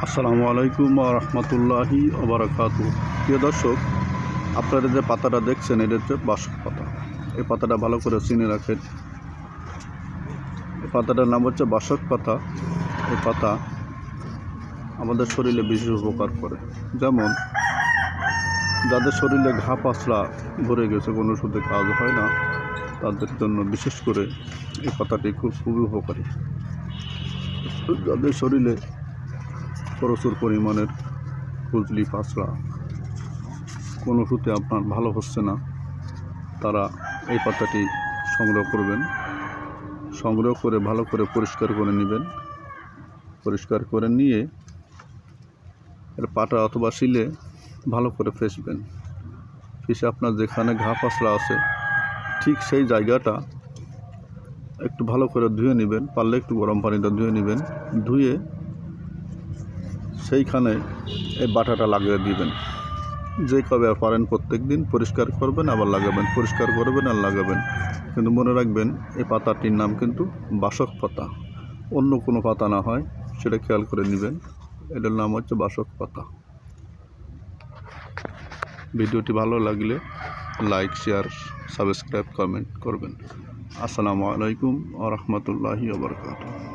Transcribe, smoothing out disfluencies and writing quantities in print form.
আসসালামু আলাইকুম ওয়া রাহমাতুল্লাহি ওয়া বারাকাতুহু। প্রিয় দর্শক, আপনারা যে পাতাটা দেখছেন এটা হচ্ছে বাসক পাতা। এই পাতাটা ভালো করে চিনে রাখেন। এই পাতাটার নাম হচ্ছে বাসক পাতা। এই পাতা আমাদের শরীরে বিশেষ উপকার করে। যেমন যাদের শরীরে ঘা পাতলা ভরে গেছে, কোনো ওষুধে কাজ হয় না, তাদের জন্য বিশেষ করে এই পাতাটি খুবই উপকারী। যাদের শরীরে প্রচুর পরিমাণের খুজলি পাতলা, কোনো ওষুধে আপনার ভালো হচ্ছে না, তারা এই পাতাটি সংগ্রহ করবেন। সংগ্রহ করে ভালো করে পরিষ্কার করে নেবেন। পরিষ্কার করে নিয়ে এর পাটা অথবা শিলে ভালো করে ফেসবেন। ফেসে আপনার যেখানে ঘা পাতলা আছে ঠিক সেই জায়গাটা একটু ভালো করে ধুয়ে নেবেন। পারলে একটু গরম পানিতে ধুয়ে নেবেন। ধুয়ে সেইখানে এই বাটাটা লাগিয়ে দিবেন। যে কবে পারেন প্রত্যেক দিন পরিষ্কার করবেন, আবার লাগাবেন, পরিষ্কার করবেন আর লাগাবেন। কিন্তু মনে রাখবেন এই পাতাটির নাম কিন্তু বাসক পাতা, অন্য কোনো পাতা না হয়, সেটা খেয়াল করে নেবেন। এটার নাম হচ্ছে বাসক পাতা। ভিডিওটি ভালো লাগলে লাইক, শেয়ার, সাবস্ক্রাইব, কমেন্ট করবেন। আসসালামু আলাইকুম ওয়া রাহমাতুল্লাহি ওয়া বারাকাতুহু।